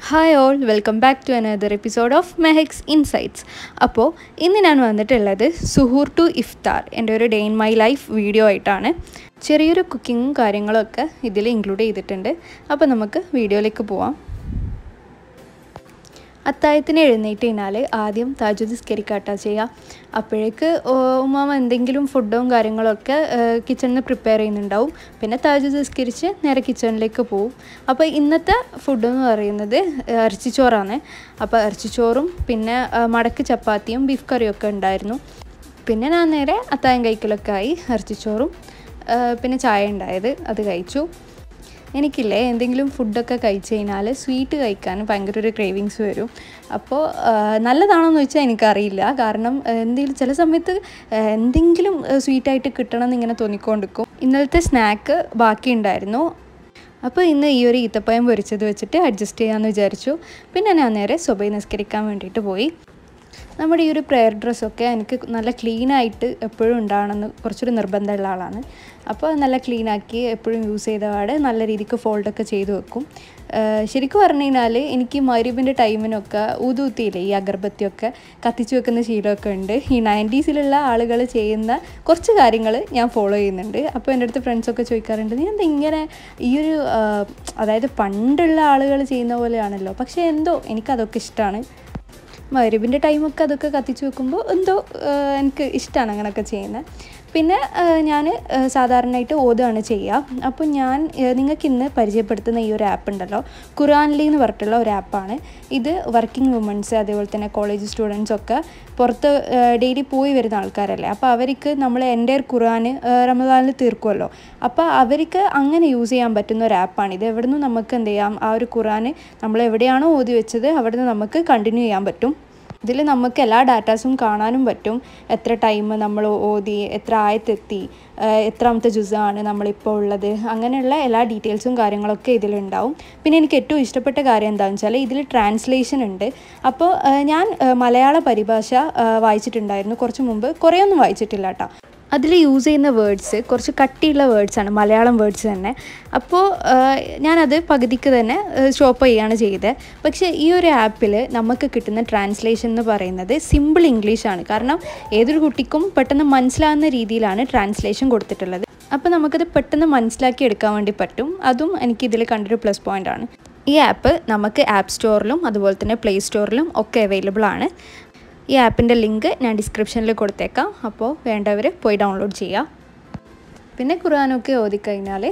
Hi all, welcome back to another episode of Mehek's insights. അപ്പോൾ ഇന്ന് ഞാൻ വന്നിട്ടുള്ളത് സുഹൂർ ടു ഇഫ്താർ എൻ്റെ ഒരു day in my life video ആയിട്ടാണ്. ചെറിയൊരു കുക്കിങ്ങും കാര്യങ്ങളൊക്കെ ഇതിൽ ഇൻക്ലൂഡ് ചെയ്തിട്ടുണ്ട്. അപ്പോൾ നമുക്ക് വീഡിയോയിലേക്ക് പോവാം. അത്താഴത്തിന് എഴുന്നേറ്റ് കഴിഞ്ഞാൽ ആദ്യം തഹജ്ജുദ് നിസ്കരിക്കാട്ടാ ചെയ്യുക. അപ്പോഴേക്ക് ഉമ്മാമ എന്തെങ്കിലും ഫുഡും കാര്യങ്ങളൊക്കെ കിച്ചണിൽ നിന്ന് പ്രിപ്പയർ ചെയ്യുന്നുണ്ടാവും. പിന്നെ തഹജ്ജുദ് നിസ്കരിച്ച് നേരെ കിച്ചണിലേക്ക് പോവും. അപ്പോൾ ഇന്നത്തെ ഫുഡ് എന്ന് പറയുന്നത് ഇറച്ചിച്ചോറാണ്. അപ്പോൾ ഇറച്ചിച്ചോറും പിന്നെ മടക്ക് ചപ്പാത്തിയും ബീഫ് കറിയൊക്കെ ഉണ്ടായിരുന്നു. പിന്നെ ഞാൻ നേരെ അത്താഴം കഴിക്കലൊക്കെ ആയി. ഇറച്ചിച്ചോറും പിന്നെ ചായ ഉണ്ടായത് അത് കഴിച്ചു. എനിക്കില്ലേ എന്തെങ്കിലും ഫുഡൊക്കെ കഴിച്ച് കഴിഞ്ഞാൽ സ്വീറ്റ് കഴിക്കാൻ ഭയങ്കര ഒരു ക്രേവിങ്സ് വരും. അപ്പോൾ നല്ലതാണോയെന്ന് ചോദിച്ചാൽ എനിക്കറിയില്ല. കാരണം എന്തെങ്കിലും ചില സമയത്ത് എന്തെങ്കിലും സ്വീറ്റായിട്ട് കിട്ടണം എന്നിങ്ങനെ തോന്നിക്കൊണ്ടിരിക്കും. ഇന്നലത്തെ സ്നാക്ക് ബാക്കി ഉണ്ടായിരുന്നു. അപ്പോൾ ഇന്ന് ഈ ഒരു ഈത്തപ്പഴം പൊരിച്ചത് വെച്ചിട്ട് അഡ്ജസ്റ്റ് ചെയ്യാമെന്ന് വിചാരിച്ചു. പിന്നെ ഞാൻ നേരെ സുബഹി നിസ്കരിക്കാൻ വേണ്ടിയിട്ട് പോയി. നമ്മുടെ ഈ ഒരു പ്രെയർ ഡ്രസ്സൊക്കെ എനിക്ക് നല്ല ക്ലീനായിട്ട് എപ്പോഴും ഉണ്ടാകണമെന്ന് കുറച്ചൊരു നിർബന്ധമുള്ള ആളാണ്. അപ്പോൾ നല്ല ക്ലീനാക്കി എപ്പോഴും യൂസ് ചെയ്ത പാടെ നല്ല രീതിക്ക് ഫോൾഡൊക്കെ ചെയ്ത് വെക്കും. ശരിക്കും പറഞ്ഞു കഴിഞ്ഞാൽ എനിക്ക് മഗ്‌രിബിൻ്റെ ടൈമിനൊക്കെ ഊതുത്തിയില്ലേ, ഈ അഗർബത്തിയൊക്കെ കത്തിച്ച് വെക്കുന്ന ശീലമൊക്കെ ഉണ്ട്. ഈ 90s ആളുകൾ ചെയ്യുന്ന കുറച്ച് കാര്യങ്ങൾ ഞാൻ ഫോളോ ചെയ്യുന്നുണ്ട്. അപ്പോൾ എൻ്റെ അടുത്ത് ഫ്രണ്ട്സൊക്കെ ചോദിക്കാറുണ്ട്, നീ എന്താ ഇങ്ങനെ ഈ ഒരു അതായത് പണ്ടുള്ള ആളുകൾ ചെയ്യുന്ന പോലെയാണല്ലോ. പക്ഷേ എന്തോ എനിക്കതൊക്കെ ഇഷ്ടമാണ്. മഗ്‌രിബിൻ്റെ ടൈമൊക്കെ അതൊക്കെ കത്തിച്ച് വെക്കുമ്പോൾ എന്തോ എനിക്ക് ഇഷ്ടമാണ് അങ്ങനെയൊക്കെ ചെയ്യുന്നത്. പിന്നെ ഞാൻ സാധാരണയായിട്ട് ഓതുകയാണ് ചെയ്യുക. അപ്പോൾ ഞാൻ നിങ്ങൾക്ക് ഇന്ന് പരിചയപ്പെടുത്തുന്ന ഈ ഒരു ആപ്പ് ഉണ്ടല്ലോ, ഖുർആൻലി എന്ന് പറഞ്ഞിട്ടുള്ള ഒരു ആപ്പാണ്. ഇത് വർക്കിംഗ് വുമൻസ് അതേപോലെ തന്നെ കോളേജ് സ്റ്റുഡൻസൊക്കെ പുറത്ത് ഡെയിലി പോയി വരുന്ന ആൾക്കാരല്ലേ. അപ്പോൾ അവർക്ക് നമ്മൾ എൻ്റെ ഖുർആൻ റമദാനിൽ തീർക്കുമല്ലോ. അപ്പോൾ അവർക്ക് അങ്ങനെ യൂസ് ചെയ്യാൻ പറ്റുന്ന ഒരു ആപ്പാണ് ഇത്. എവിടെ നിന്നും നമുക്ക് എന്ത് ചെയ്യാം, ആ ഒരു ഖുർആൻ നമ്മൾ എവിടെയാണോ ഓതി വെച്ചത് അവിടെ നിന്ന് നമുക്ക് കണ്ടിന്യൂ ചെയ്യാൻ പറ്റും. ഇതിൽ നമുക്ക് എല്ലാ ഡാറ്റാസും കാണാനും പറ്റും. എത്ര ടൈം നമ്മൾ ഓതി, എത്ര ആയത്തെത്തി, എത്രാമത്തെ ജുസാണ് നമ്മളിപ്പോൾ ഉള്ളത്, അങ്ങനെയുള്ള എല്ലാ ഡീറ്റെയിൽസും കാര്യങ്ങളൊക്കെ ഇതിലുണ്ടാവും. പിന്നെ എനിക്ക് ഏറ്റവും ഇഷ്ടപ്പെട്ട കാര്യം എന്താണെന്ന് വെച്ചാൽ ഇതിൽ ട്രാൻസ്ലേഷൻ ഉണ്ട്. അപ്പോൾ ഞാൻ മലയാള പരിഭാഷ വായിച്ചിട്ടുണ്ടായിരുന്നു കുറച്ച് മുമ്പ്, കുറേയൊന്നും വായിച്ചിട്ടില്ല കേട്ടോ. അതിൽ യൂസ് ചെയ്യുന്ന വേർഡ്സ് കുറച്ച് കട്ടിയുള്ള വേർഡ്സാണ്, മലയാളം വേർഡ്സ് തന്നെ. അപ്പോൾ ഞാനത് പകുതിക്ക് തന്നെ സ്റ്റോപ്പ് ചെയ്യുകയാണ് ചെയ്തത്. പക്ഷേ ഈ ഒരു ആപ്പിൽ നമുക്ക് കിട്ടുന്ന ട്രാൻസ്ലേഷൻ എന്ന് പറയുന്നത് സിമ്പിൾ ഇംഗ്ലീഷാണ്. കാരണം ഏതൊരു കുട്ടിക്കും പെട്ടെന്ന് മനസ്സിലാകുന്ന രീതിയിലാണ് ട്രാൻസ്ലേഷൻ കൊടുത്തിട്ടുള്ളത്. അപ്പോൾ നമുക്കത് പെട്ടെന്ന് മനസ്സിലാക്കി എടുക്കാൻ വേണ്ടി പറ്റും. അതും എനിക്കിതിൽ കണ്ടൊരു പ്ലസ് പോയിൻ്റാണ്. ഈ ആപ്പ് നമുക്ക് ആപ്പ് സ്റ്റോറിലും അതുപോലെ തന്നെ പ്ലേ സ്റ്റോറിലും ഒക്കെ അവൈലബിൾ ആണ്. ഈ ആപ്പിൻ്റെ ലിങ്ക് ഞാൻ ഡിസ്ക്രിപ്ഷനിൽ കൊടുത്തേക്കാം. അപ്പോൾ വേണ്ടവർ പോയി ഡൗൺലോഡ് ചെയ്യാം. പിന്നെ ഖുർആനൊക്കെ ഓതിക്കഴിഞ്ഞാൽ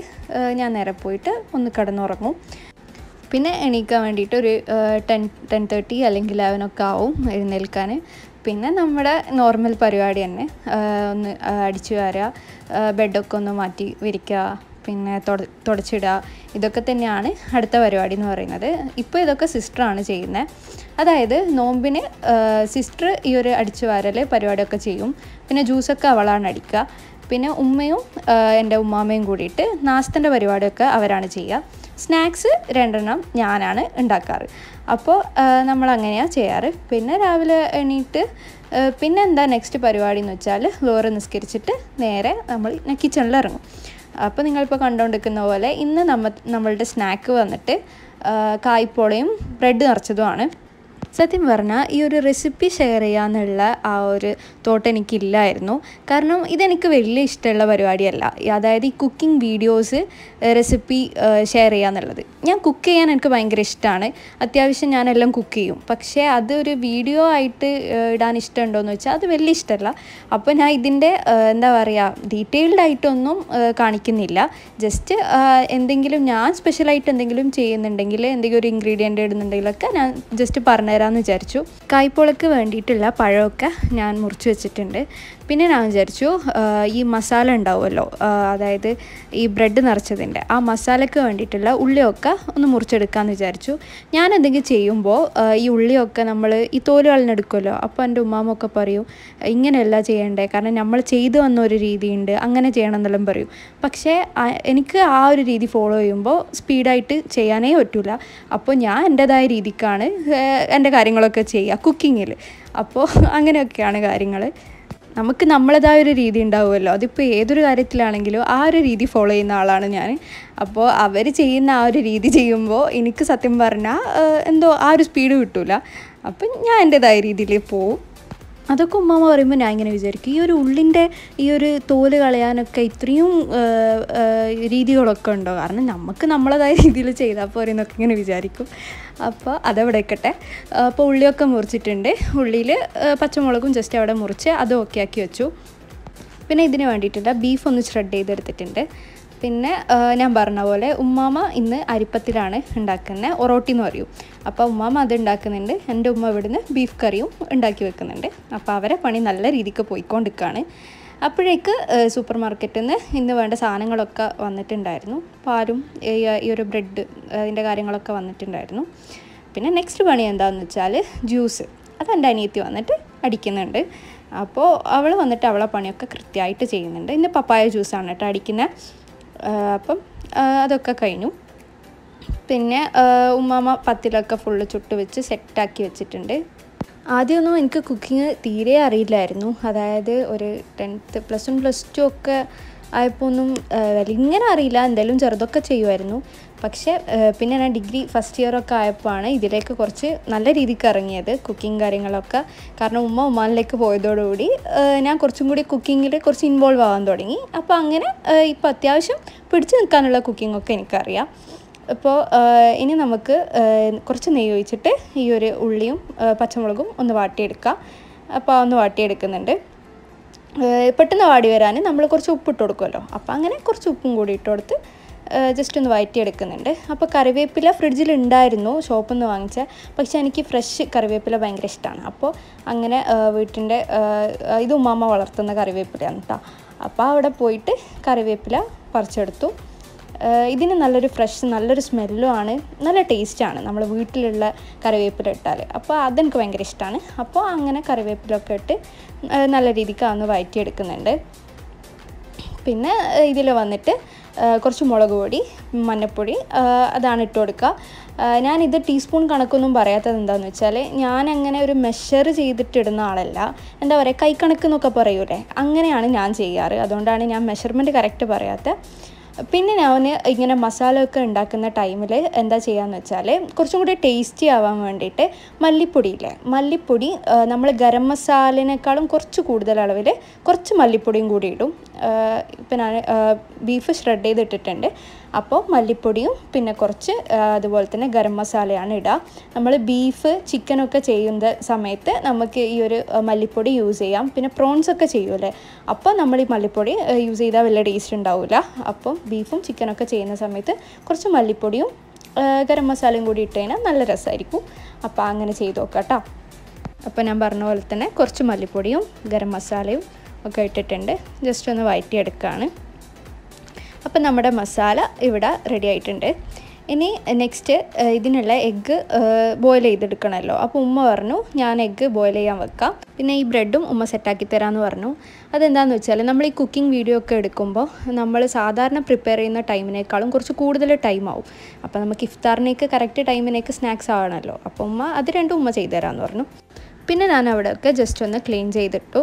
ഞാൻ നേരെ പോയിട്ട് ഒന്ന് കിടന്നുറങ്ങും. പിന്നെ എണീക്കാൻ വേണ്ടിയിട്ട് ഒരു 10:30 അല്ലെങ്കിൽ 11 ആവും എഴുന്നേൽക്കാൻ. പിന്നെ നമ്മുടെ നോർമൽ പരിപാടി തന്നെ, ഒന്ന് അടിച്ചു വാരുക, ബെഡൊക്കെ ഒന്ന് മാറ്റി വിരിക്കുക, പിന്നെ തുടച്ചിടുക, ഇതൊക്കെ തന്നെയാണ് അടുത്ത പരിപാടി എന്ന് പറയുന്നത്. ഇപ്പോൾ ഇതൊക്കെ സിസ്റ്ററാണ് ചെയ്യുന്നത്. അതായത് നോമ്പിന് സിസ്റ്റർ ഈ ഒരു അടിച്ചു വാരൽ പരിപാടിയൊക്കെ ചെയ്യും. പിന്നെ ജ്യൂസൊക്കെ അവളാണ് അടിക്കുക. പിന്നെ ഉമ്മയും എൻ്റെ ഉമ്മാമ്മയും കൂടിയിട്ട് നാസ്തൻ്റെ പരിപാടിയൊക്കെ അവരാണ് ചെയ്യുക. സ്നാക്സ് 2 ഞാനാണ് ഉണ്ടാക്കാറ്. അപ്പോൾ നമ്മളങ്ങനെയാണ് ചെയ്യാറ്. പിന്നെ രാവിലെ എണീറ്റ് പിന്നെ എന്താ നെക്സ്റ്റ് പരിപാടി എന്ന് വെച്ചാൽ ലോറ് നിസ്കരിച്ചിട്ട് നേരെ നമ്മൾ കിച്ചണിൽ ഇറങ്ങും. അപ്പോൾ നിങ്ങളിപ്പോൾ കണ്ടുകൊണ്ടിരിക്കുന്ന പോലെ ഇന്ന് നമ്മളുടെ സ്നാക്ക് വന്നിട്ട് കായ്പോളയും ബ്രെഡ് നിറച്ചതുമാണ്. സത്യം പറഞ്ഞാൽ ഈ ഒരു റെസിപ്പി ഷെയർ ചെയ്യാമെന്നുള്ള ആ ഒരു തോട്ട് എനിക്കില്ലായിരുന്നു. കാരണം ഇതെനിക്ക് വലിയ ഇഷ്ടമുള്ള പരിപാടിയല്ല. അതായത് ഈ കുക്കിംഗ് വീഡിയോസ് റെസിപ്പി ഷെയർ ചെയ്യുക എന്നുള്ളത്. ഞാൻ കുക്ക് ചെയ്യാൻ എനിക്ക് ഭയങ്കര ഇഷ്ടമാണ്. അത്യാവശ്യം ഞാനെല്ലാം കുക്ക് ചെയ്യും. പക്ഷേ അതൊരു വീഡിയോ ആയിട്ട് ഇടാൻ ഇഷ്ടമുണ്ടോയെന്ന് വെച്ചാൽ അത് വലിയ ഇഷ്ടമല്ല. അപ്പോൾ ഞാൻ ഇതിൻ്റെ എന്താ പറയുക, ഡീറ്റെയിൽഡ് ആയിട്ടൊന്നും കാണിക്കുന്നില്ല. ജസ്റ്റ് എന്തെങ്കിലും ഞാൻ സ്പെഷ്യലായിട്ട് എന്തെങ്കിലും ചെയ്യുന്നുണ്ടെങ്കിൽ, എന്തെങ്കിലും ഒരു ഇൻഗ്രീഡിയൻ്റ് ഇടുന്നുണ്ടെങ്കിലൊക്കെ ഞാൻ ജസ്റ്റ് പറഞ്ഞുതരാം എന്ന് വിചാരിച്ചു. കായ്പോളയ്ക്ക് വേണ്ടിയിട്ടുള്ള പഴമൊക്കെ ഞാൻ മുറിച്ച് വെച്ചിട്ടുണ്ട്. പിന്നെ ഞാൻ വിചാരിച്ചു ഈ മസാല ഉണ്ടാവുമല്ലോ, അതായത് ഈ ബ്രെഡ് നിറച്ചതിൻ്റെ ആ മസാലയ്ക്ക് വേണ്ടിയിട്ടുള്ള ഉള്ളിയൊക്കെ ഒന്ന് മുറിച്ചെടുക്കാമെന്ന് വിചാരിച്ചു. ഞാൻ എന്തെങ്കിലും ചെയ്യുമ്പോൾ ഈ ഉള്ളിയൊക്കെ നമ്മൾ ഈ തോല് കളഞ്ഞെടുക്കുമല്ലോ. അപ്പോൾ എൻ്റെ ഉമ്മാമൊക്കെ പറയും ഇങ്ങനെയല്ല ചെയ്യേണ്ടത്, കാരണം നമ്മൾ ചെയ്തു വന്ന ഒരു രീതിയുണ്ട്, അങ്ങനെ ചെയ്യണം എന്നെല്ലാം പറയും. പക്ഷേ എനിക്ക് ആ ഒരു രീതി ഫോളോ ചെയ്യുമ്പോൾ സ്പീഡായിട്ട് ചെയ്യാനേ പറ്റില്ല. അപ്പോൾ ഞാൻ എൻ്റേതായ രീതിക്കാണ് എൻ്റെ കാര്യങ്ങളൊക്കെ ചെയ്യുക കുക്കിങ്ങിൽ. അപ്പോൾ അങ്ങനെയൊക്കെയാണ് കാര്യങ്ങൾ. നമുക്ക് നമ്മളേതായ ഒരു രീതി ഉണ്ടാവുമല്ലോ. അതിപ്പോൾ ഏതൊരു കാര്യത്തിലാണെങ്കിലും ആ ഒരു രീതി ഫോളോ ചെയ്യുന്ന ആളാണ് ഞാൻ. അപ്പോൾ അവർ ചെയ്യുന്ന ആ ഒരു രീതി ചെയ്യുമ്പോൾ എനിക്ക് സത്യം പറഞ്ഞാൽ എന്തോ ആ ഒരു സ്പീഡ് കിട്ടില്ല. അപ്പം ഞാൻ എൻ്റേതായ രീതിയിൽ പോവും. അതൊക്കെ ഉമ്മാമ്മ പറയുമ്പോൾ ഞാൻ ഇങ്ങനെ വിചാരിക്കും, ഈ ഒരു ഉള്ളിൻ്റെ ഈ ഒരു തോല് കളയാനൊക്കെ ഇത്രയും രീതികളൊക്കെ ഉണ്ടോ? കാരണം നമുക്ക് നമ്മളേതായ രീതിയിൽ ചെയ്താൽ പോരെ എന്നൊക്കെ ഇങ്ങനെ വിചാരിക്കും. അപ്പോൾ അതവിടെ വെക്കട്ടെ. അപ്പോൾ ഉള്ളിയൊക്കെ മുറിച്ചിട്ടുണ്ട്. ഉള്ളിയിൽ പച്ചമുളകും ജസ്റ്റ് അവിടെ മുറിച്ച് അത് ഓക്കെ ആക്കി വെച്ചു. പിന്നെ ഇതിന് വേണ്ടിയിട്ടുള്ള ബീഫ് ഒന്ന് ഷ്രെഡ് ചെയ്തെടുത്തിട്ടുണ്ട്. പിന്നെ ഞാൻ പറഞ്ഞ പോലെ ഉമ്മാമ്മ ഇന്ന് അരിപ്പത്തിലാണ് ഉണ്ടാക്കുന്നത്, ഒറോട്ടി എന്ന് പറയും. അപ്പോൾ ഉമ്മാമ്മ അത് ഉണ്ടാക്കുന്നുണ്ട്. എൻ്റെ ഉമ്മ ഇവിടുന്ന് ബീഫ് കറിയും ഉണ്ടാക്കി വെക്കുന്നുണ്ട്. അപ്പോൾ അവരെ പണി നല്ല രീതിക്ക് പോയിക്കൊണ്ടിരിക്കുകയാണ്. അപ്പോഴേക്ക് സൂപ്പർ മാർക്കറ്റിൽ നിന്ന് ഇന്ന് വേണ്ട സാധനങ്ങളൊക്കെ വന്നിട്ടുണ്ടായിരുന്നു. പാലും ഈ ഒരു ബ്രെഡ് അതിൻ്റെ കാര്യങ്ങളൊക്കെ വന്നിട്ടുണ്ടായിരുന്നു. പിന്നെ നെക്സ്റ്റ് പണി എന്താണെന്ന് വെച്ചാൽ ജ്യൂസ്. അതെൻ്റെ അനിയത്തി വന്നിട്ട് അടിക്കുന്നുണ്ട്. അപ്പോൾ അവൾ വന്നിട്ട് അവളെ പണിയൊക്കെ കൃത്യമായിട്ട് ചെയ്യുന്നുണ്ട്. ഇന്ന് പപ്പായ ജ്യൂസാണ് കേട്ടോ അടിക്കുന്നത്. അപ്പം അതൊക്കെ കഴിഞ്ഞു. പിന്നെ ഉമ്മാമ്മ പത്തിലൊക്കെ ഫുള്ള് ചുട്ട് വെച്ച് സെറ്റാക്കി വെച്ചിട്ടുണ്ട്. ആദ്യമൊന്നും എനിക്ക് കുക്കിംഗ് തീരെ അറിയില്ലായിരുന്നു. അതായത് ഒരു 10th +1 +2 ഒക്കെ ആയപ്പോൾ ഒന്നും ഇങ്ങനെ അറിയില്ല, എന്തായാലും ചെറുതൊക്കെ ചെയ്യുമായിരുന്നു. പക്ഷേ പിന്നെ ഞാൻ ഡിഗ്രി ഫസ്റ്റ് ഇയറൊക്കെ ആയപ്പോഴാണ് ഇതിലേക്ക് കുറച്ച് നല്ല രീതിക്ക് ഇറങ്ങിയത്, കുക്കിംഗ് കാര്യങ്ങളൊക്കെ. കാരണം ഉമ്മാനിലേക്ക് പോയതോടുകൂടി ഞാൻ കുറച്ചും കൂടി കുക്കിങ്ങിൽ കുറച്ച് ഇൻവോൾവ് ആവാൻ തുടങ്ങി. അപ്പോൾ അങ്ങനെ ഇപ്പോൾ അത്യാവശ്യം പിടിച്ച് നിൽക്കാനുള്ള കുക്കിങ്ങൊക്കെ എനിക്കറിയാം. അപ്പോൾ ഇനി നമുക്ക് കുറച്ച് നെയ്യ് ഒഴിച്ചിട്ട് ഈ ഒരു ഉള്ളിയും പച്ചമുളകും ഒന്ന് വാട്ടിയെടുക്കാം. അപ്പോൾ ഒന്ന് വാട്ടിയെടുക്കുന്നുണ്ട്. പെട്ടെന്ന് വാടി വരാൻ നമ്മൾ കുറച്ച് ഉപ്പിട്ട് കൊടുക്കുമല്ലോ. അപ്പോൾ അങ്ങനെ കുറച്ച് ഉപ്പും കൂടി ഇട്ട് കൊടുത്ത് ജസ്റ്റ് ഒന്ന് വഴറ്റിയെടുക്കുന്നുണ്ട്. അപ്പോൾ കറിവേപ്പില ഫ്രിഡ്ജിൽ ഉണ്ടായിരുന്നു, ഷോപ്പിൽ നിന്ന് വാങ്ങിച്ച. പക്ഷേ എനിക്ക് ഫ്രഷ് കറിവേപ്പില ഭയങ്കര ഇഷ്ടമാണ്. അപ്പോൾ അങ്ങനെ വീട്ടിൻ്റെ ഇത് ഉമ്മാമ്മ വളർത്തുന്ന കറിവേപ്പിലയാണ് കേട്ടോ. അപ്പോൾ അവിടെ പോയിട്ട് കറിവേപ്പില പറിച്ചെടുത്തു. ഇതിന് നല്ലൊരു ഫ്രഷ് നല്ലൊരു സ്മെല്ലും ആണ്, നല്ല ടേസ്റ്റാണ് നമ്മൾ വീട്ടിലുള്ള കറിവേപ്പില ഇട്ടാൽ. അപ്പോൾ അതെനിക്ക് ഭയങ്കര ഇഷ്ടമാണ്. അപ്പോൾ അങ്ങനെ കറിവേപ്പിലൊക്കെ ഇട്ട് നല്ല രീതിക്ക് അതൊന്ന് വഴറ്റിയെടുക്കുന്നുണ്ട്. പിന്നെ ഇതിൽ വന്നിട്ട് കുറച്ച് മുളക് പൊടി, മഞ്ഞൾപ്പൊടി അതാണ് ഇട്ട് കൊടുക്കുക. ഞാനിത് ടീസ്പൂൺ കണക്കൊന്നും പറയാത്തത് എന്താണെന്ന് വെച്ചാൽ ഞാനങ്ങനെ ഒരു മെഷർ ചെയ്തിട്ടിടുന്ന ആളല്ല. എന്താ പറയുക, കൈക്കണക്ക് എന്നൊക്കെ പറയൂലേ, അങ്ങനെയാണ് ഞാൻ ചെയ്യാറ്. അതുകൊണ്ടാണ് ഞാൻ മെഷർമെൻറ്റ് കറക്റ്റ് പറയാത്തത്. പിന്നെ ഞാൻ ഇങ്ങനെ മസാല ഒക്കെ ഉണ്ടാക്കുന്ന ടൈമിൽ എന്താ ചെയ്യാന്ന് വെച്ചാൽ കുറച്ചും കൂടി ടേസ്റ്റി ആവാൻ വേണ്ടിയിട്ട് മല്ലിപ്പൊടിയില്ലേ, മല്ലിപ്പൊടി നമ്മൾ ഗരം മസാലനേക്കാളും കുറച്ച് കൂടുതൽ അളവിൽ കുറച്ച് മല്ലിപ്പൊടിയും കൂടി ഇടും. ഇപ്പം ഞാൻ ബീഫ് ഷ്രെഡ് ചെയ്തിട്ടിട്ടുണ്ട്. അപ്പോൾ മല്ലിപ്പൊടിയും പിന്നെ കുറച്ച് അതുപോലെ തന്നെ ഗരം മസാലയാണ് ഇടുക. നമ്മൾ ബീഫ് ചിക്കനൊക്കെ ചെയ്യുന്ന സമയത്ത് നമുക്ക് ഈ ഒരു മല്ലിപ്പൊടി യൂസ് ചെയ്യാം. പിന്നെ പ്രോൺസൊക്കെ ചെയ്യുമല്ലേ, അപ്പോൾ നമ്മൾ ഈ മല്ലിപ്പൊടി യൂസ് ചെയ്താൽ വലിയ ടേസ്റ്റ് ഉണ്ടാവില്ല. അപ്പം ബീഫും ചിക്കനൊക്കെ ചെയ്യുന്ന സമയത്ത് കുറച്ച് മല്ലിപ്പൊടിയും ഗരം മസാലയും കൂടി ഇട്ട് കഴിഞ്ഞാൽ നല്ല രസമായിരിക്കും. അപ്പോൾ അങ്ങനെ ചെയ്ത് നോക്കാം കേട്ടോ. അപ്പോൾ ഞാൻ പറഞ്ഞ പോലെ തന്നെ കുറച്ച് മല്ലിപ്പൊടിയും ഗരം മസാലയും ഒക്കെ ഇട്ടിട്ടുണ്ട്. ജസ്റ്റ് ഒന്ന് വഴറ്റിയെടുക്കുകയാണ്. അപ്പം നമ്മുടെ മസാല ഇവിടെ റെഡി ആയിട്ടുണ്ട്. ഇനി നെക്സ്റ്റ് ഇതിനുള്ള എഗ്ഗ് ബോയിൽ ചെയ്തെടുക്കണമല്ലോ. അപ്പോൾ ഉമ്മ പറഞ്ഞു ഞാൻ എഗ്ഗ് ബോയിൽ ചെയ്യാൻ വെക്കാം. പിന്നെ ഈ ബ്രെഡും ഉമ്മ സെറ്റാക്കി തരാമെന്ന് പറഞ്ഞു. അതെന്താണെന്ന് വെച്ചാൽ നമ്മൾ ഈ കുക്കിംഗ് വീഡിയോ ഒക്കെ എടുക്കുമ്പോൾ നമ്മൾ സാധാരണ പ്രിപ്പയർ ചെയ്യുന്ന ടൈമിനേക്കാളും കുറച്ച് കൂടുതൽ ടൈം ആവും. അപ്പോൾ നമുക്ക് ഇഫ്താറിനേക്ക് കറക്റ്റ് ടൈമിനേക്ക് സ്നാക്സ് ആവണമല്ലോ. അപ്പോൾ ഉമ്മ അത് രണ്ടും ഉമ്മ ചെയ്തു തരാമെന്ന് പറഞ്ഞു. പിന്നെ ഞാൻ അവിടെയൊക്കെ ജസ്റ്റ് ഒന്ന് ക്ലീൻ ചെയ്തിട്ടു.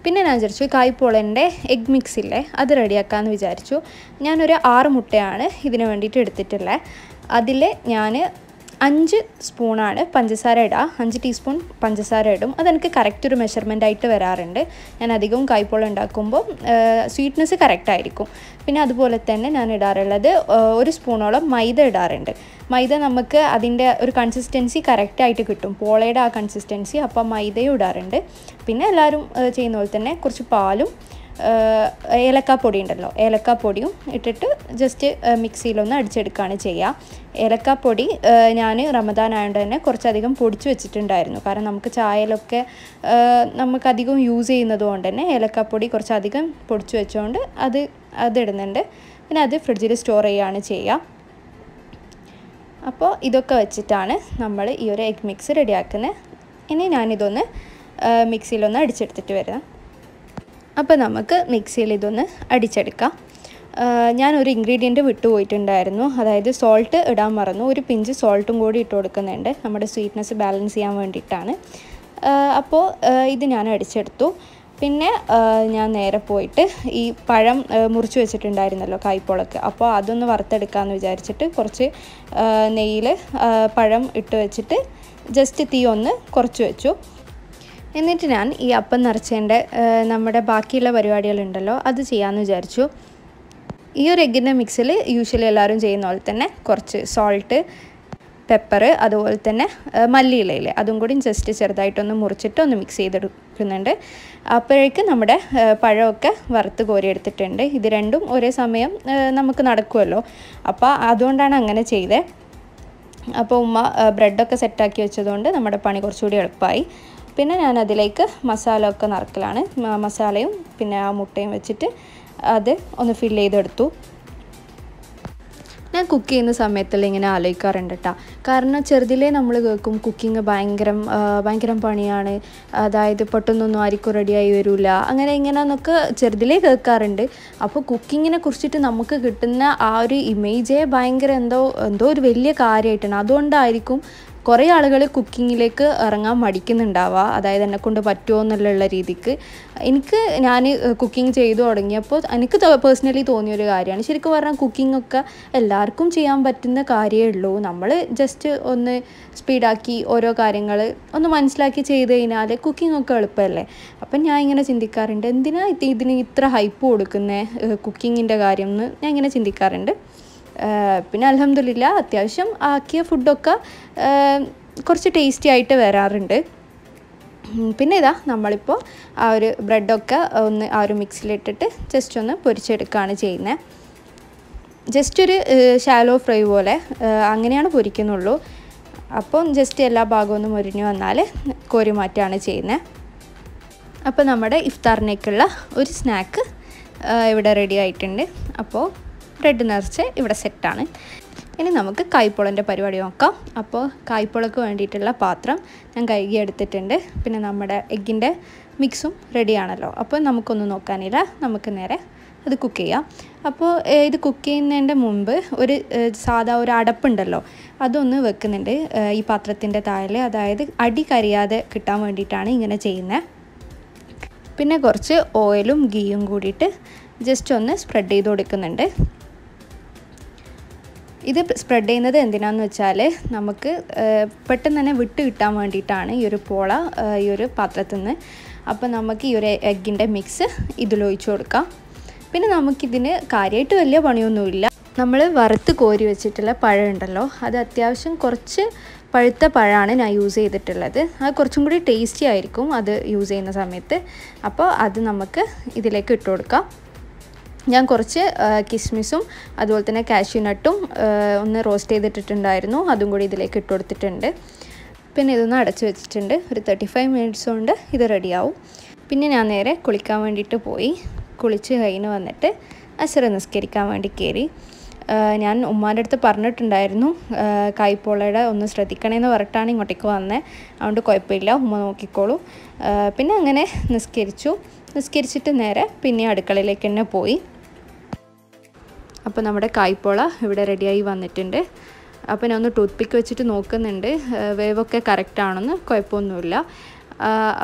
പിന്നെ ഞാൻ വിചാരിച്ചു കായ്പോളൻ്റെ എഗ് മിക്സില്ലേ അത് റെഡിയാക്കാമെന്ന് വിചാരിച്ചു. ഞാനൊരു 6 മുട്ടയാണ് ഇതിന് വേണ്ടിയിട്ട് എടുത്തിട്ടുള്ളത്. അതിൽ ഞാൻ 5 സ്പൂണാണ് പഞ്ചസാര ഇടുക, 5 ടീസ്പൂൺ പഞ്ചസാര ഇടും. അതെനിക്ക് കറക്റ്റ് ഒരു മെഷർമെൻ്റ് ആയിട്ട് വരാറുണ്ട്. ഞാൻ അധികവും കായ്പോള ഉണ്ടാക്കുമ്പോൾ സ്വീറ്റ്നെസ് കറക്റ്റായിരിക്കും. പിന്നെ അതുപോലെ തന്നെ ഞാൻ ഇടാറുള്ളത് 1 സ്പൂണോളം മൈദ ഇടാറുണ്ട്. മൈദ നമുക്ക് അതിൻ്റെ ഒരു കൺസിസ്റ്റൻസി കറക്റ്റായിട്ട് കിട്ടും, പോളയുടെ ആ കൺസിസ്റ്റൻസി. അപ്പോൾ മൈദയും ഇടാറുണ്ട്. പിന്നെ എല്ലാവരും ചെയ്യുന്ന പോലെ തന്നെ കുറച്ച് പാലും ഏലക്കാപ്പൊടി ഉണ്ടല്ലോ, ഏലക്കാപ്പൊടിയും ഇട്ടിട്ട് ജസ്റ്റ് മിക്സിയിലൊന്ന് അടിച്ചെടുക്കുകയാണ് ചെയ്യുക. ഏലക്കാപ്പൊടി ഞാൻ റമദാൻ ആയതുകൊണ്ട് തന്നെ കുറച്ചധികം പൊടിച്ച് വെച്ചിട്ടുണ്ടായിരുന്നു. കാരണം നമുക്ക് ചായയിലൊക്കെ നമുക്കധികം യൂസ് ചെയ്യുന്നത് കൊണ്ട് തന്നെ ഏലക്കാപ്പൊടി കുറച്ചധികം പൊടിച്ച് വെച്ചുകൊണ്ട് അതിടുന്നുണ്ട്. പിന്നെ അത് ഫ്രിഡ്ജിൽ സ്റ്റോർ ചെയ്യുകയാണ് ചെയ്യുക. അപ്പോൾ ഇതൊക്കെ വെച്ചിട്ടാണ് നമ്മൾ ഈ ഒരു എഗ് മിക്സ് റെഡിയാക്കുന്നത്. ഇനി ഞാനിതൊന്ന് മിക്സിയിലൊന്ന് അടിച്ചെടുത്തിട്ട് വരാം. അപ്പോൾ നമുക്ക് മിക്സിയിൽ ഇതൊന്ന് അടിച്ചെടുക്കാം. ഞാനൊരു ഇൻഗ്രീഡിയൻറ്റ് വിട്ടുപോയിട്ടുണ്ടായിരുന്നു, അതായത് സോൾട്ട് ഇടാൻ മറന്നു. ഒരു പിഞ്ച് സോൾട്ടും കൂടി ഇട്ട് കൊടുക്കുന്നുണ്ട്, നമ്മുടെ സ്വീറ്റ്നെസ് ബാലൻസ് ചെയ്യാൻ വേണ്ടിയിട്ടാണ്. അപ്പോൾ ഇത് ഞാൻ അടിച്ചെടുത്തു. പിന്നെ ഞാൻ നേരെ പോയിട്ട് ഈ പഴം മുറിച്ച് വെച്ചിട്ടുണ്ടായിരുന്നല്ലോ കായ്പോളക്ക്, അപ്പോൾ അതൊന്ന് വറുത്തെടുക്കാമെന്ന് വിചാരിച്ചിട്ട് കുറച്ച് നെയ്യിൽ പഴം ഇട്ട് വെച്ചിട്ട് ജസ്റ്റ് തീ ഒന്ന് കുറച്ച് വെച്ചു. എന്നിട്ട് ഞാൻ ഈ അപ്പം നിറച്ചതിൻ്റെ നമ്മുടെ ബാക്കിയുള്ള പരിപാടികളുണ്ടല്ലോ അത് ചെയ്യാമെന്ന് വിചാരിച്ചു. ഈ ഒരു എഗ്ഗിൻ്റെ മിക്സിൽ യൂഷ്വലി എല്ലാവരും ചെയ്യുന്ന പോലെ തന്നെ കുറച്ച് സോൾട്ട്, പെപ്പർ, അതുപോലെ തന്നെ മല്ലിയിലയിൽ അതും കൂടി ജസ്റ്റ് ചെറുതായിട്ടൊന്ന് മുറിച്ചിട്ട് ഒന്ന് മിക്സ് ചെയ്തെടുക്കുന്നുണ്ട്. അപ്പോഴേക്ക് നമ്മുടെ പഴമൊക്കെ വറുത്ത് കോരിയെടുത്തിട്ടുണ്ട്. ഇത് രണ്ടും ഒരേ സമയം നമുക്ക് നടക്കുമല്ലോ, അപ്പോൾ അതുകൊണ്ടാണ് അങ്ങനെ ചെയ്തത്. അപ്പോൾ ഉമ്മ ബ്രെഡൊക്കെ സെറ്റാക്കി വെച്ചതുകൊണ്ട് നമ്മുടെ പണി കുറച്ചുകൂടി എളുപ്പമായി. പിന്നെ ഞാൻ അതിലേക്ക് മസാല ഒക്കെ നിറക്കലാണ്. മസാലയും പിന്നെ ആ മുട്ടയും വെച്ചിട്ട് അത് ഒന്ന് ഫില്ല് ചെയ്തെടുത്തു. ഞാൻ കുക്ക് ചെയ്യുന്ന സമയത്തെല്ലാം ഇങ്ങനെ ആലോചിക്കാറുണ്ട് കേട്ടോ. കാരണം ചെറുതിലേ നമ്മൾ കേൾക്കും കുക്കിംഗ് ഭയങ്കര പണിയാണ്, അതായത് പെട്ടെന്നൊന്നും ആർക്കും റെഡിയായി വരില്ല, അങ്ങനെ ഇങ്ങനെയെന്നൊക്കെ ചെറുതിലേ കേൾക്കാറുണ്ട്. അപ്പോൾ കുക്കിങ്ങിനെ കുറിച്ചിട്ട് നമുക്ക് കിട്ടുന്ന ആ ഒരു ഇമേജേ ഭയങ്കര എന്തോ ഒരു വലിയ കാര്യമായിട്ടാണ്. അതുകൊണ്ടായിരിക്കും കുറേ ആളുകൾ കുക്കിങ്ങിലേക്ക് ഇറങ്ങാൻ മടിക്കുന്നുണ്ടാവുക, അതായത് എന്നെക്കൊണ്ട് പറ്റുമോ എന്നുള്ള രീതിക്ക്. ഞാൻ കുക്കിംഗ് ചെയ്തു തുടങ്ങിയപ്പോൾ എനിക്ക് പേഴ്സണലി തോന്നിയൊരു കാര്യമാണ്. ശരിക്കും പറഞ്ഞാൽ കുക്കിങ്ങൊക്കെ എല്ലാവർക്കും ചെയ്യാൻ പറ്റുന്ന കാര്യമേ ഉള്ളൂ. നമ്മൾ ജസ്റ്റ് ഒന്ന് സ്പീഡാക്കി ഓരോ കാര്യങ്ങൾ ഒന്ന് മനസ്സിലാക്കി ചെയ്ത് കഴിഞ്ഞാൽ കുക്കിങ്ങൊക്കെ എളുപ്പമല്ലേ. അപ്പം ഞാൻ ഇങ്ങനെ ചിന്തിക്കാറുണ്ട്, എന്തിനാ ഇതിന് ഇത്ര ഹൈപ്പ് കൊടുക്കുന്നത് കുക്കിങ്ങിൻ്റെ കാര്യം എന്ന് ഞാൻ ഇങ്ങനെ ചിന്തിക്കാറുണ്ട്. പിന്നെ അൽഹംദുലില്ലാ അത്യാവശ്യം ആക്കിയ ഫുഡൊക്കെ കുറച്ച് ടേസ്റ്റി ആയിട്ട് വരാറുണ്ട്. പിന്നെ ഇതാ നമ്മളിപ്പോൾ ആ ഒരു ബ്രെഡൊക്കെ ഒന്ന് ആ ഒരു മിക്സിലിട്ടിട്ട് ജസ്റ്റ് ഒന്ന് പൊരിച്ചെടുക്കുകയാണ് ചെയ്യുന്നത്. ജസ്റ്റ് ഒരു ഷാലോ ഫ്രൈ പോലെ അങ്ങനെയാണ് പൊരിക്കുന്നുള്ളൂ. അപ്പം ജസ്റ്റ് എല്ലാ ഭാഗവും ഒന്ന് മുരിഞ്ഞു വന്നാൽ കോരി മാറ്റുകയാണ് ചെയ്യുന്നത്. അപ്പോൾ നമ്മുടെ ഇഫ്താറിനേക്കുള്ള ഒരു സ്നാക്ക് ഇവിടെ റെഡി ആയിട്ടുണ്ട്. അപ്പോൾ ബ്രെഡ് നിറച്ച് ഇവിടെ സെറ്റാണ്. ഇനി നമുക്ക് കായ്പോളൻ്റെ പരിപാടി നോക്കാം. അപ്പോൾ കായ്പോളക്ക് വേണ്ടിയിട്ടുള്ള പാത്രം ഞാൻ കഴുകി എടുത്തിട്ടുണ്ട്. പിന്നെ നമ്മുടെ എഗ്ഗിൻ്റെ മിക്സും റെഡിയാണല്ലോ. അപ്പോൾ നമുക്കൊന്നും നോക്കാനില്ല, നമുക്ക് നേരെ അത് കുക്ക് ചെയ്യാം. അപ്പോൾ ഇത് കുക്ക് ചെയ്യുന്നതിൻ്റെ മുമ്പ് സാധാ ഒരു അടപ്പുണ്ടല്ലോ അതൊന്ന് വെക്കുന്നുണ്ട് ഈ പാത്രത്തിൻ്റെ താഴെ, അതായത് അടി കരിയാതെ കിട്ടാൻ വേണ്ടിയിട്ടാണ് ഇങ്ങനെ ചെയ്യുന്നത്. പിന്നെ കുറച്ച് ഓയിലും ഗീയും കൂടിയിട്ട് ജസ്റ്റ് ഒന്ന് സ്പ്രെഡ് ചെയ്ത് കൊടുക്കുന്നുണ്ട്. ഇത് സ്പ്രെഡ് ചെയ്യുന്നത് എന്തിനാണെന്ന് വെച്ചാൽ നമുക്ക് പെട്ടെന്ന് തന്നെ വിട്ട് കിട്ടാൻ വേണ്ടിയിട്ടാണ് ഈ ഒരു പോള ഈ ഒരു പാത്രത്തിൽ നിന്ന്. അപ്പോൾ നമുക്ക് ഈ ഒരു എഗ്ഗിൻ്റെ മിക്സ് ഇതിലൊഴിച്ച് കൊടുക്കാം. പിന്നെ നമുക്കിതിന് കാര്യമായിട്ട് വലിയ പണിയൊന്നുമില്ല. നമ്മൾ വറുത്ത് കോരി വെച്ചിട്ടുള്ള പഴം ഉണ്ടല്ലോ അത് അത്യാവശ്യം കുറച്ച് പഴുത്ത പഴമാണ് ഞാൻ യൂസ് ചെയ്തിട്ടുള്ളത്. അത് കുറച്ചും കൂടി ടേസ്റ്റി ആയിരിക്കും അത് യൂസ് ചെയ്യുന്ന സമയത്ത്. അപ്പോൾ അത് നമുക്ക് ഇതിലേക്ക് ഇട്ട് കൊടുക്കാം. ഞാൻ കുറച്ച് കിസ്മിസും അതുപോലെ തന്നെ കാഷ്യൂ നട്ടും ഒന്ന് റോസ്റ്റ് ചെയ്തിട്ടുണ്ടായിരുന്നു, അതും കൂടി ഇതിലേക്ക് ഇട്ട് കൊടുത്തിട്ടുണ്ട്. പിന്നെ ഇതൊന്ന് അടച്ച് വെച്ചിട്ടുണ്ട്. ഒരു 35 മിനിറ്റ്സ് കൊണ്ട് ഇത് റെഡിയാവും. പിന്നെ ഞാൻ നേരെ കുളിക്കാൻ വേണ്ടിയിട്ട് പോയി. കുളിച്ച് കഴിഞ്ഞ് വന്നിട്ട് അസർ നിസ്കരിക്കാൻ വേണ്ടി കയറി. ഞാൻ ഉമ്മാൻ്റെ അടുത്ത് പറഞ്ഞിട്ടുണ്ടായിരുന്നു കായ്പോളയുടെ ഒന്ന് ശ്രദ്ധിക്കണമെന്ന് പറഞ്ഞിട്ടാണ് ഇങ്ങോട്ടേക്ക് വന്നത്. അതുകൊണ്ട് കുഴപ്പമില്ല, ഉമ്മ നോക്കിക്കോളൂ. പിന്നെ അങ്ങനെ നിസ്കരിച്ചിട്ട് നേരെ പിന്നെ അടുക്കളയിലേക്ക് തന്നെ പോയി. അപ്പോൾ നമ്മുടെ കായ്പോള ഇവിടെ റെഡിയായി വന്നിട്ടുണ്ട്. അപ്പോൾ ഞാൻ ഒന്ന് ടൂത്ത് പിക്ക് വെച്ചിട്ട് നോക്കുന്നുണ്ട് വേവൊക്കെ കറക്റ്റ് ആണെന്ന്, കുഴപ്പമൊന്നുമില്ല.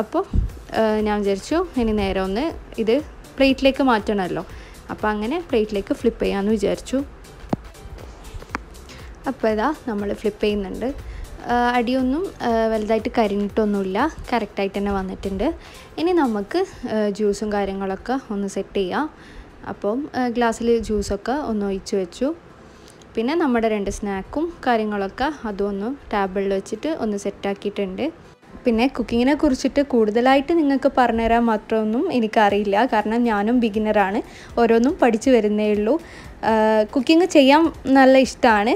അപ്പോൾ ഞാൻ വിചാരിച്ചു ഇനി നേരെ ഒന്ന് ഇത് പ്ലേറ്റിലേക്ക് മാറ്റണമല്ലോ, അപ്പോൾ അങ്ങനെ പ്ലേറ്റിലേക്ക് ഫ്ലിപ്പ് ചെയ്യാമെന്ന് വിചാരിച്ചു. അപ്പോൾ ഇതാ നമ്മൾ ഫ്ലിപ്പ് ചെയ്യുന്നുണ്ട്. അടിയൊന്നും വലുതായിട്ട് കരിഞ്ഞിട്ടൊന്നുമില്ല, കറക്റ്റായിട്ട് തന്നെ വന്നിട്ടുണ്ട്. ഇനി നമുക്ക് ജ്യൂസും കാര്യങ്ങളൊക്കെ ഒന്ന് സെറ്റ് ചെയ്യാം. അപ്പം ഗ്ലാസ്സിൽ ജ്യൂസൊക്കെ ഒന്ന് ഒഴിച്ച് വെച്ചു. പിന്നെ നമ്മുടെ 2 സ്നാക്കും കാര്യങ്ങളൊക്കെ അതും ഒന്ന് ടേബിളിൽ വെച്ചിട്ട് ഒന്ന് സെറ്റാക്കിയിട്ടുണ്ട്. പിന്നെ കുക്കിങ്ങിനെ കുറിച്ചിട്ട് കൂടുതലായിട്ട് നിങ്ങൾക്ക് പറഞ്ഞുതരാൻ മാത്രമൊന്നും എനിക്കറിയില്ല, കാരണം ഞാനും ബിഗിനറാണ്, ഓരോന്നും പഠിച്ചു വരുന്നേ ഉള്ളൂ. കുക്കിംഗ് ചെയ്യാൻ നല്ല ഇഷ്ടമാണ്,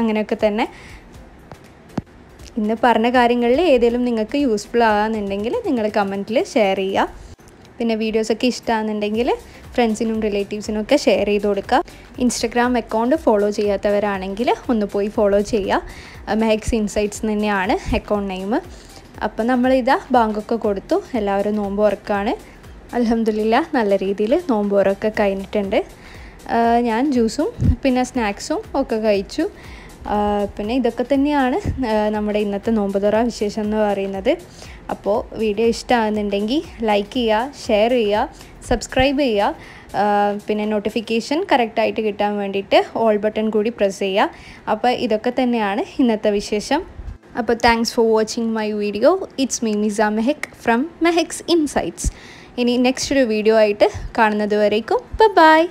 അങ്ങനെയൊക്കെ തന്നെ. ഇന്ന് പറഞ്ഞ കാര്യങ്ങളിൽ ഏതെങ്കിലും നിങ്ങൾക്ക് യൂസ്ഫുൾ ആകാമെന്നുണ്ടെങ്കിൽ നിങ്ങൾ കമൻറ്റിൽ ഷെയർ ചെയ്യുക. പിന്നെ വീഡിയോസൊക്കെ ഇഷ്ടമാണെന്നുണ്ടെങ്കിൽ ഫ്രണ്ട്സിനും റിലേറ്റീവ്സിനും ഒക്കെ ഷെയർ ചെയ്ത് കൊടുക്കുക. ഇൻസ്റ്റഗ്രാം അക്കൗണ്ട് ഫോളോ ചെയ്യാത്തവരാണെങ്കിൽ ഒന്ന് പോയി ഫോളോ ചെയ്യുക. മെഹക്സ് ഇൻസൈറ്റ്സ് തന്നെയാണ് അക്കൗണ്ട് നെയിം. അപ്പം നമ്മളിതാ ബാങ്കൊക്കെ കൊടുത്തു, എല്ലാവരും നോമ്പ് തുറക്കാണ്. അൽഹംദുലില്ലാ നല്ല രീതിയിൽ നോമ്പ് തുറക്കെ കഴിഞ്ഞിട്ടുണ്ട്. ഞാൻ ജ്യൂസും പിന്നെ സ്നാക്സും ഒക്കെ കഴിച്ചു. പിന്നെ ഇതൊക്കെ തന്നെയാണ് നമ്മുടെ ഇന്നത്തെ നോമ്പുതുറ വിശേഷം എന്ന് പറയുന്നത്. അപ്പോൾ വീഡിയോ ഇഷ്ടമാകുന്നുണ്ടെങ്കിൽ ലൈക്ക് ചെയ്യുക, ഷെയർ ചെയ്യുക, സബ്സ്ക്രൈബ് ചെയ്യുക. പിന്നെ നോട്ടിഫിക്കേഷൻ കറക്റ്റായിട്ട് കിട്ടാൻ വേണ്ടിയിട്ട് ഓൾ ബട്ടൺ കൂടി പ്രസ് ചെയ്യുക. അപ്പോൾ ഇതൊക്കെ തന്നെയാണ് ഇന്നത്തെ വിശേഷം. അപ്പോൾ thanks for watching my video. It's me Misa Mehak from Mehek's insights. ഇനി നെക്സ്റ്റ് ഒരു വീഡിയോ ആയിട്ട് കാണുന്നത് വരേക്കും ബൈ.